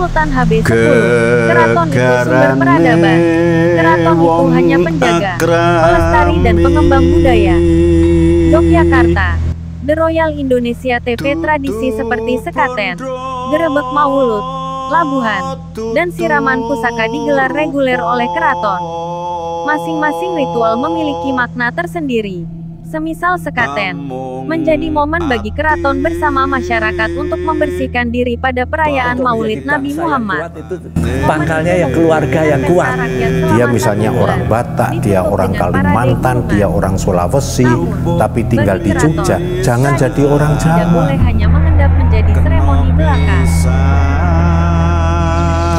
Sultan HB10, keraton itu sumber peradaban. Keraton itu hanya penjaga, pelestari dan pengembang budaya. Yogyakarta, The Royal Indonesia TV. Tradisi seperti sekaten, gerebek maulud, labuhan, dan siraman pusaka digelar reguler oleh keraton. Masing-masing ritual memiliki makna tersendiri. Semisal sekaten, menjadi momen bagi keraton bersama masyarakat untuk membersihkan diri pada perayaan Maulid Nabi Muhammad. Pangkalnya yang keluarga yang kuat. Dia misalnya orang Batak, dia orang Kalimantan, dia orang Sulawesi, tapi tinggal di Jogja. Jangan jadi orang Jawa. Tidak boleh hanya mengendap menjadi seremoni belaka.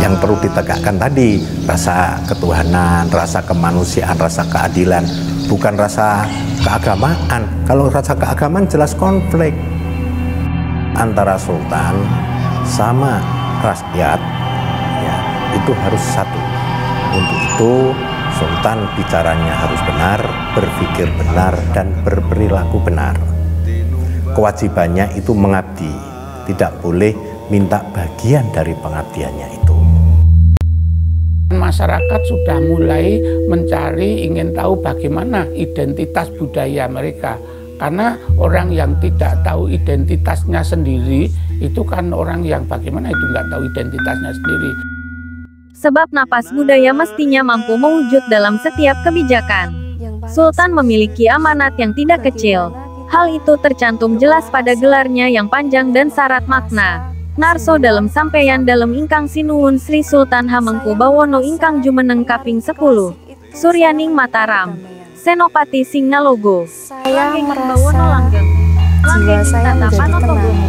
Yang perlu ditegakkan tadi, rasa ketuhanan, rasa kemanusiaan, rasa keadilan, bukan rasa keagamaan. Kalau rasa keagamaan jelas konflik antara sultan sama rakyat, ya, itu harus satu. Untuk itu sultan bicaranya harus benar, berpikir benar, dan berperilaku benar. Kewajibannya itu mengabdi, tidak boleh minta bagian dari pengabdiannya itu. Masyarakat sudah mulai mencari, ingin tahu bagaimana identitas budaya mereka. Karena orang yang tidak tahu identitasnya sendiri, itu kan orang yang bagaimana itu nggak tahu identitasnya sendiri. Sebab napas budaya mestinya mampu mewujud dalam setiap kebijakan. Sultan memiliki amanat yang tidak kecil. Hal itu tercantum jelas pada gelarnya yang panjang dan syarat makna. Narso dalam sampeyan dalam ingkang sinuwun Sri Sultan Hamengkubawono ingkang jumeneng kaping 10. Suryaning Mataram, Senopati Singnalogo. Saya merasa jiwa saya menjadi tenang.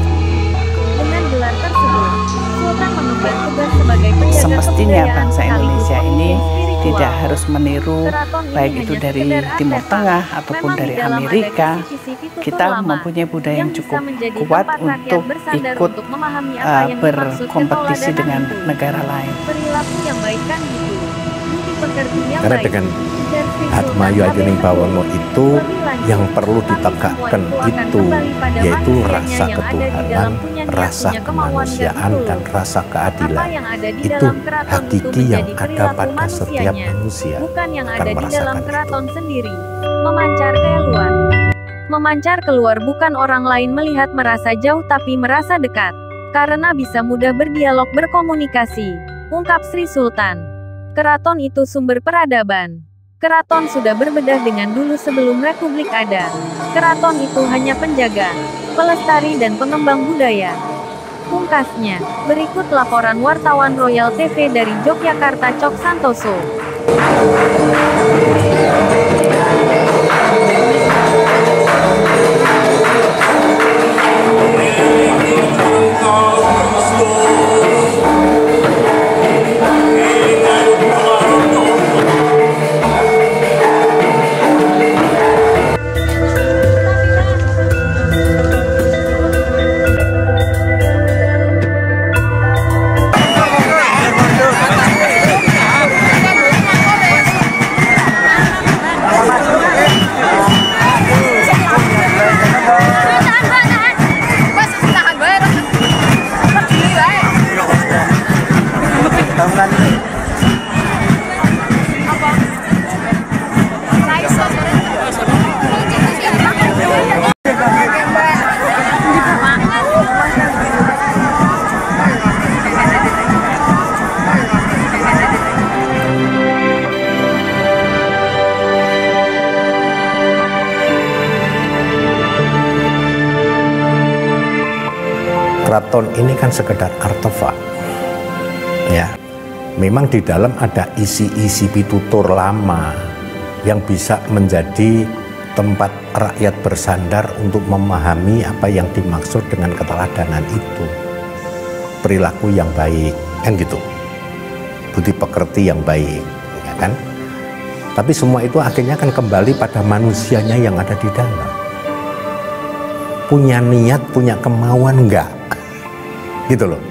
Dengan gelar tersebut, Sultan mengemban tugas sebagai penjaga semestinya bangsa kebudayaan Indonesia ini sekaligus tidak spiritual. harus meniru Keraton ini baik hanya itu dari sekedar Timur artefak. Tengah ataupun Memang dari di dalam ada Amerika. kisi-kisi tutur Kita lama mempunyai budaya yang bisa cukup menjadi kuat tempat rakyat untuk bersandar ikut untuk memahami apa yang dimaksud berkompetisi keteladanan dengan itu. negara lain. Perilaku yang baik kan gitu. Budi pekerti yang Karena baik. dengan Dan Sri Atmayu Sultan Ajuning Bawono itu lebih lanjut, yang perlu kami ditegakkan semua akan itu, kembali pada yaitu manusianya rasa yang ada di ketuhanan, dalam punya niat, rasa punya kemauan, kemanusiaan, dan dan rasa Apa keadilan. yang ada di Itu dalam keraton itu hakiki yang menjadi ada perilaku pada setiap manusianya, manusia. bukan yang akan ada di dalam merasakan keraton sendiri. Memancar keluar. Memancar keluar bukan orang lain melihat merasa jauh tapi merasa dekat. Karena bisa mudah berdialog berkomunikasi. Ungkap Sri Sultan. Keraton itu sumber peradaban. Keraton sudah berbeda dengan dulu sebelum Republik ada. Keraton itu hanya penjaga, pelestari dan pengembang budaya. Pungkasnya, berikut laporan wartawan Royal TV dari Yogyakarta Cok Santoso. Keraton ini kan sekedar artefak, ya. Memang di dalam ada isi-isi pitutur lama yang bisa menjadi tempat rakyat bersandar untuk memahami apa yang dimaksud dengan keteladanan itu. Perilaku yang baik, kan gitu. Budi pekerti yang baik, ya kan? Tapi semua itu akhirnya kan kembali pada manusianya yang ada di dalam. Punya niat, punya kemauan enggak? Gitu loh.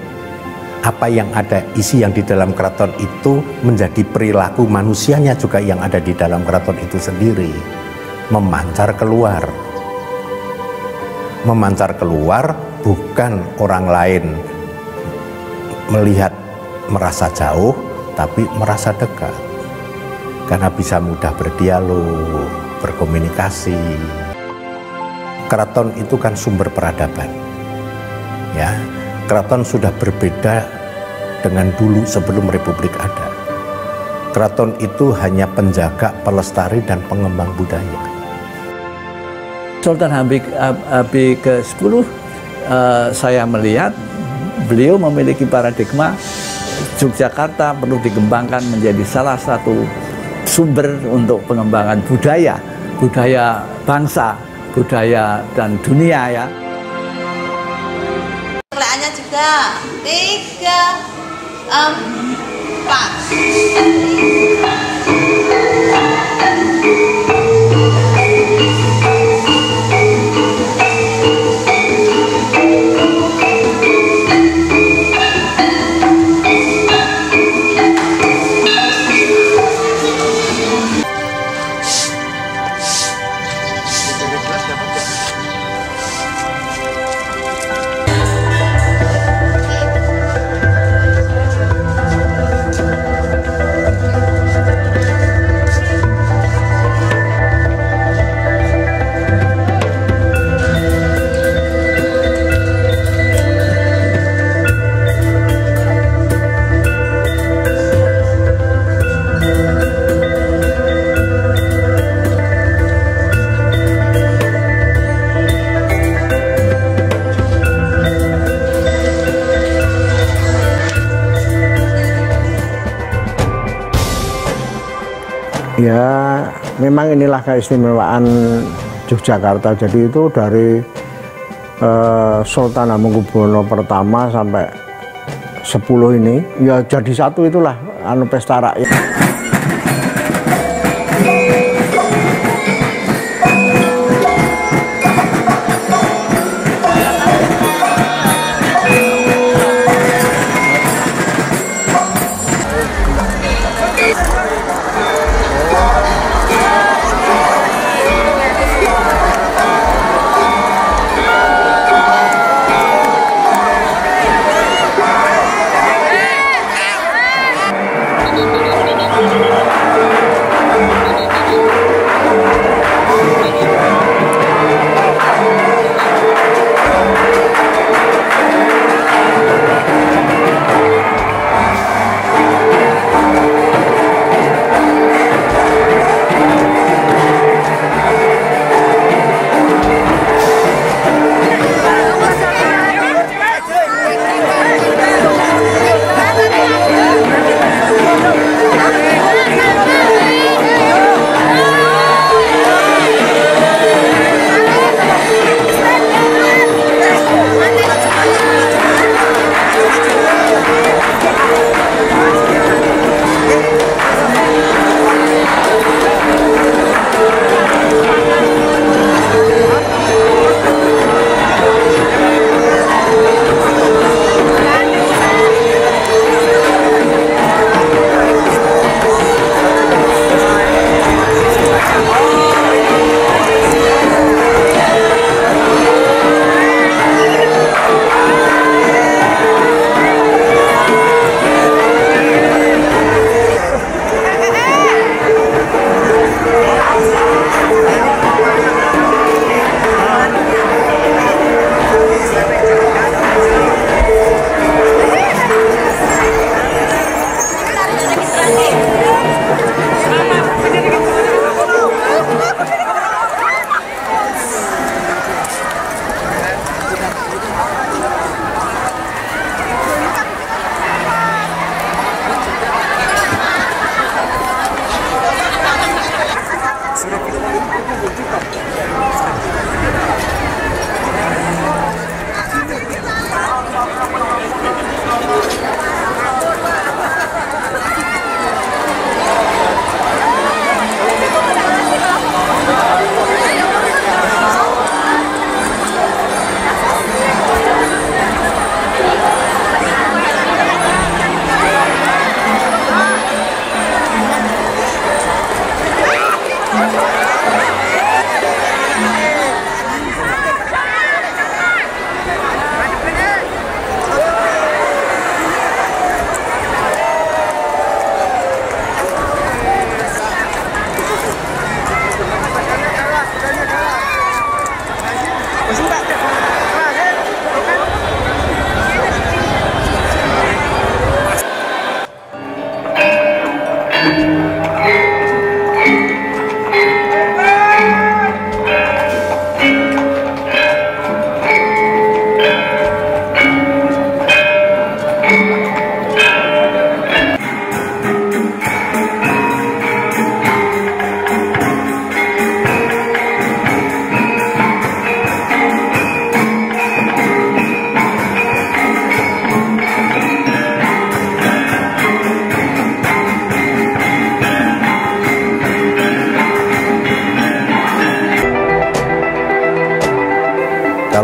Apa yang ada, isi yang di dalam keraton itu menjadi perilaku manusianya juga yang ada di dalam keraton itu sendiri. Memancar keluar. Memancar keluar bukan orang lain melihat merasa jauh, tapi merasa dekat. Karena bisa mudah berdialog, berkomunikasi. Keraton itu kan sumber peradaban. Ya, keraton sudah berbeda dengan dulu sebelum republik ada. Keraton itu hanya penjaga, pelestari, dan pengembang budaya. Sultan Hamid ke-10, saya melihat beliau memiliki paradigma Yogyakarta perlu dikembangkan menjadi salah satu sumber untuk pengembangan budaya, budaya bangsa, budaya dan dunia ya. Kelaannya juga 3, 4. Ya, memang inilah keistimewaan Yogyakarta. Jadi itu dari Sultan Hamengkubuwono pertama sampai 10 ini, ya jadi satu itulah pesta rakyat.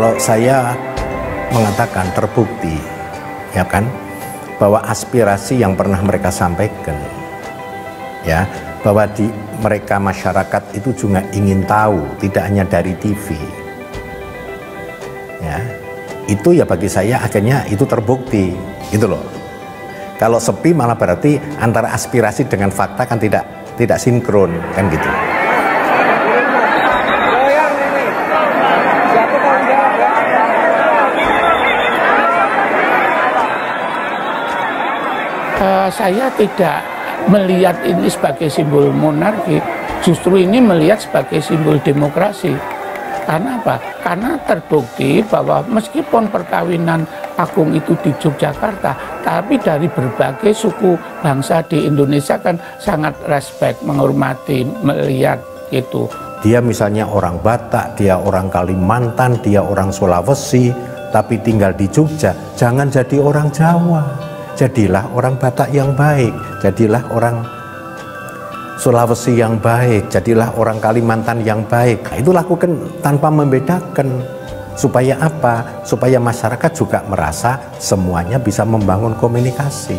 Kalau saya mengatakan terbukti, ya kan, bahwa aspirasi yang pernah mereka sampaikan, ya, bahwa mereka masyarakat itu juga ingin tahu, tidak hanya dari TV, ya, itu ya bagi saya akhirnya itu terbukti, gitu loh. Kalau sepi malah berarti antara aspirasi dengan fakta kan tidak sinkron, kan gitu. Saya tidak melihat ini sebagai simbol monarki, justru ini melihat sebagai simbol demokrasi. Karena apa? Karena terbukti bahwa meskipun perkawinan agung itu di Yogyakarta, tapi dari berbagai suku bangsa di Indonesia kan sangat respect, menghormati, melihat gitu. Dia misalnya orang Batak, dia orang Kalimantan, dia orang Sulawesi, tapi tinggal di Jogja, jangan jadi orang Jawa. Jadilah orang Batak yang baik, jadilah orang Sulawesi yang baik, jadilah orang Kalimantan yang baik. Nah, itu lakukan tanpa membedakan. Supaya apa? Supaya masyarakat juga merasa semuanya bisa membangun komunikasi.